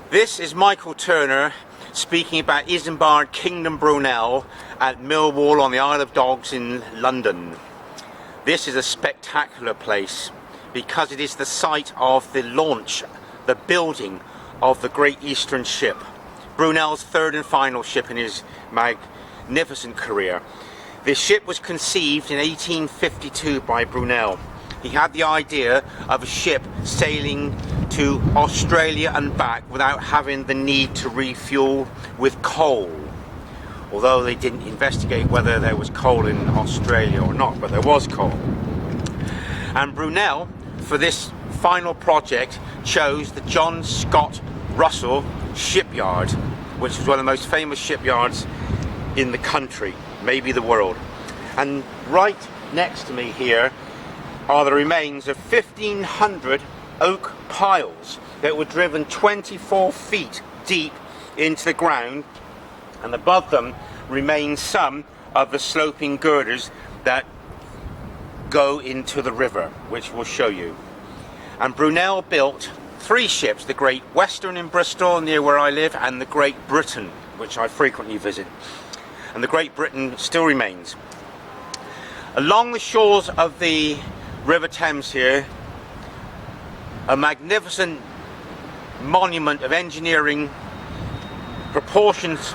This is Michael Turner speaking about Isambard Kingdom Brunel at Millwall on the Isle of Dogs in London. This is a spectacular place because it is the site of the launch, the building of the Great Eastern ship, Brunel's third and final ship in his magnificent career. This ship was conceived in 1852 by Brunel. He had the idea of a ship sailing to Australia and back without having the need to refuel with coal. Although they didn't investigate whether there was coal in Australia or not, but there was coal. And Brunel, for this final project, chose the John Scott Russell Shipyard, which was one of the most famous shipyards in the country, maybe the world. And right next to me here are the remains of 1,500 oak piles that were driven 24 feet deep into the ground, and above them remain some of the sloping girders that go into the river, which we'll show you. And Brunel built 3 ships, the Great Western in Bristol near where I live, and the Great Britain, which I frequently visit. And the Great Britain still remains. Along the shores of the River Thames here, a magnificent monument of engineering proportions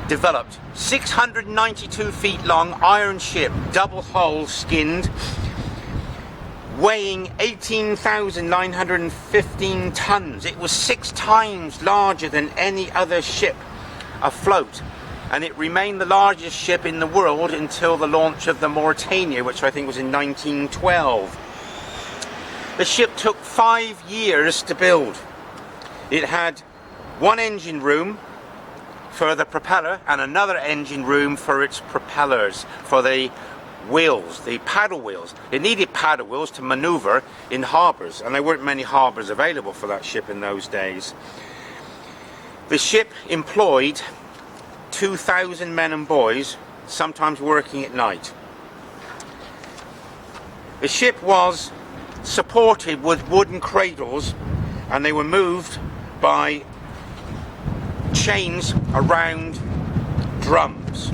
developed. 692 feet long iron ship, double hull skinned, weighing 18,915 tons. It was 6 times larger than any other ship afloat, and it remained the largest ship in the world until the launch of the Mauretania, which I think was in 1912. The ship took 5 years to build. It had 1 engine room for the propeller and another engine room for its propellers, for the wheels, the paddle wheels. It needed paddle wheels to maneuver in harbours, and there weren't many harbours available for that ship in those days. The ship employed 2,000 men and boys, sometimes working at night. The ship was supported with wooden cradles, and they were moved by chains around drums.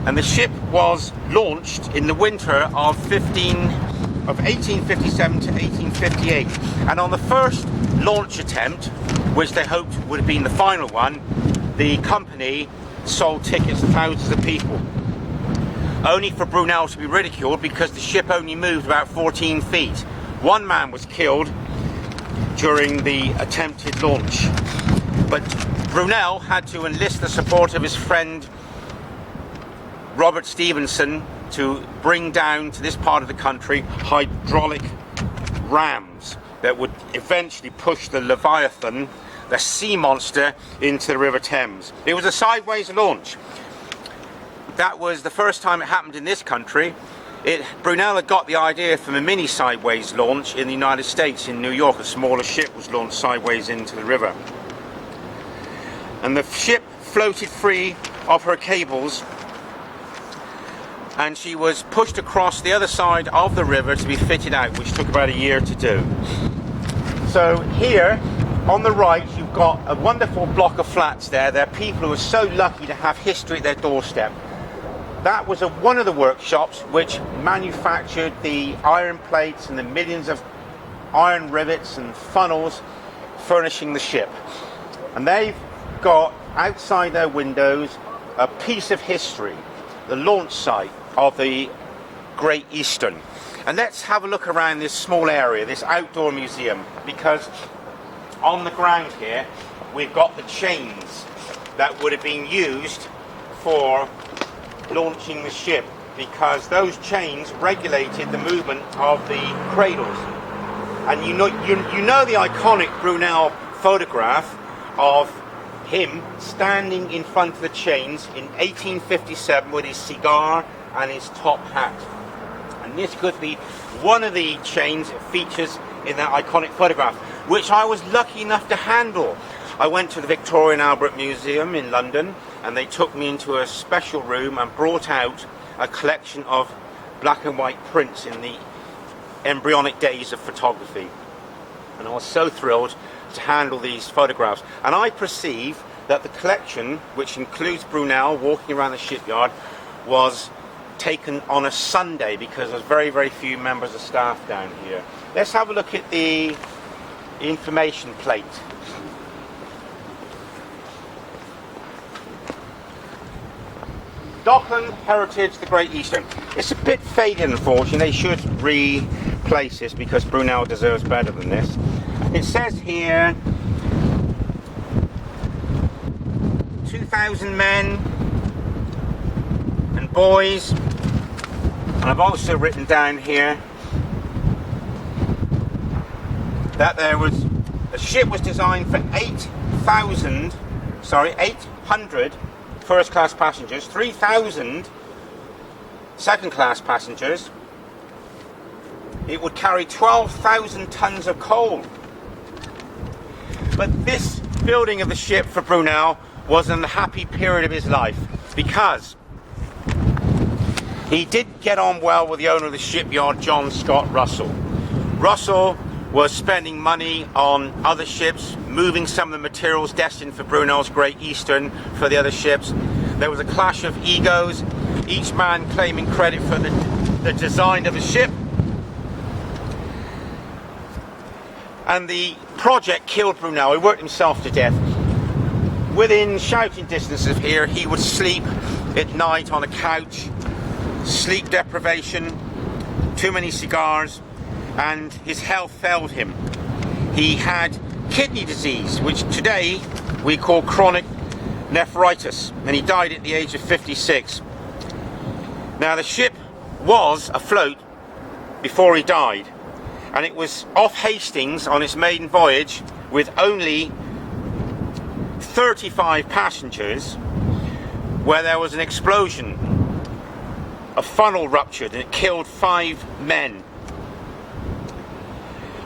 And the ship was launched in the winter of 1857 to 1858. And on the first launch attempt, which they hoped would have been the final one, the company sold tickets to thousands of people, only for Brunel to be ridiculed because the ship only moved about 14 feet. 1 man was killed during the attempted launch. But Brunel had to enlist the support of his friend Robert Stevenson to bring down to this part of the country hydraulic rams that would eventually push the Leviathan, the sea monster, into the River Thames. It was a sideways launch. That was the first time it happened in this country. Brunel had got the idea from a mini sideways launch in the United States, in New York. A smaller ship was launched sideways into the river. And the ship floated free of her cables, and she was pushed across the other side of the river to be fitted out, which took about a year to do. So here on the right you've got a wonderful block of flats there. There are people who are so lucky to have history at their doorstep. That was one of the workshops which manufactured the iron plates and the millions of iron rivets and funnels furnishing the ship. And they've got outside their windows a piece of history, the launch site of the Great Eastern. And let's have a look around this small area, this outdoor museum, because on the ground here we've got the chains that would have been used for launching the ship, because those chains regulated the movement of the cradles. And you know the iconic Brunel photograph of him standing in front of the chains in 1857 with his cigar and his top hat. And this could be one of the chains that features in that iconic photograph, which I was lucky enough to handle. I went to the Victoria and Albert Museum in London, and they took me into a special room and brought out a collection of black and white prints in the embryonic days of photography. and I was so thrilled to handle these photographs. And I perceive that the collection, which includes Brunel walking around the shipyard, was taken on a Sunday because there's very, very few members of staff down here. Let's have a look at the information plate. Dockland Heritage, the Great Eastern. It's a bit faded, unfortunately. They should replace this because Brunel deserves better than this. It says here 2,000 men and boys, and I've also written down here that the ship was designed for 800 first class passengers, 3,000 second class passengers. It would carry 12,000 tons of coal. But this building of the ship for Brunel was in the happy period of his life, because he did get on well with the owner of the shipyard, John Scott Russell. Russell was spending money on other ships, moving some of the materials destined for Brunel's Great Eastern for the other ships. There was a clash of egos, each man claiming credit for the design of the ship. And the project killed Brunel. He worked himself to death. Within shouting distance of here, he would sleep at night on a couch, sleep deprivation, too many cigars, and his health failed him. He had kidney disease, which today we call chronic nephritis, and he died at the age of 56. Now, the ship was afloat before he died, and it was off Hastings on its maiden voyage with only 35 passengers, where there was an explosion. A funnel ruptured and it killed 5 men.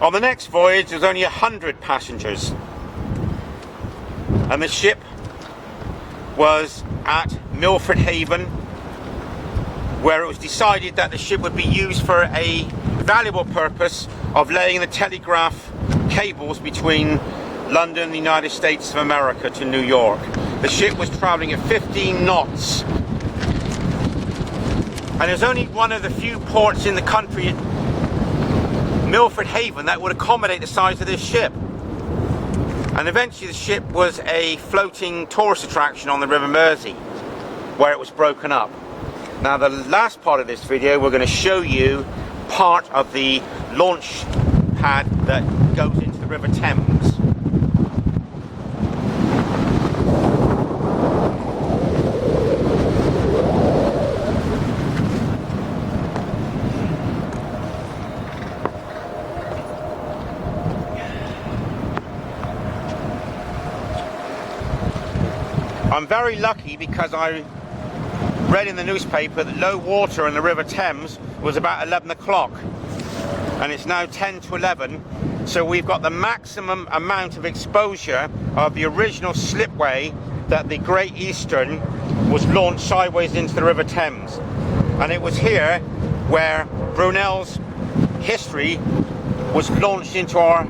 On the next voyage there was only 100 passengers, and the ship was at Milford Haven, where it was decided that the ship would be used for a valuable purpose of laying the telegraph cables between London and the United States of America to New York. The ship was travelling at 15 knots, and there's only one of the few ports in the country, Milford Haven, that would accommodate the size of this ship. And eventually the ship was a floating tourist attraction on the River Mersey, where it was broken up. Now, the last part of this video, we're going to show you part of the launch pad that goes into the River Thames. I'm very lucky because I read in the newspaper that low water in the River Thames was about 11 o'clock, and it's now 10 to 11, so we've got the maximum amount of exposure of the original slipway that the Great Eastern was launched sideways into the River Thames. And it was here where Brunel's history was launched into our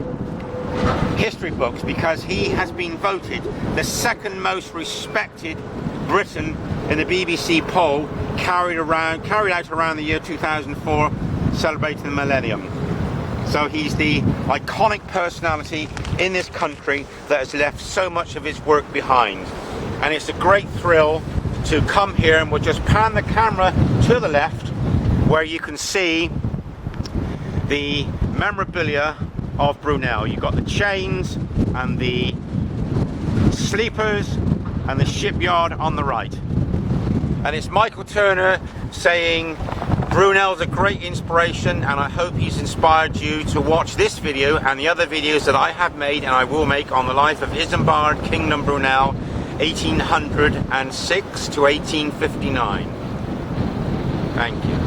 history books, because he has been voted the second most respected Briton in the BBC poll carried out around the year 2004, celebrating the millennium. So he's the iconic personality in this country that has left so much of his work behind. And it's a great thrill to come here, and we'll just pan the camera to the left where you can see the memorabilia of Brunel. You've got the chains and the sleepers and the shipyard on the right. And it's Michael Turner saying Brunel's a great inspiration, and I hope he's inspired you to watch this video and the other videos that I have made and I will make on the life of Isambard Kingdom Brunel, 1806 to 1859. Thank you.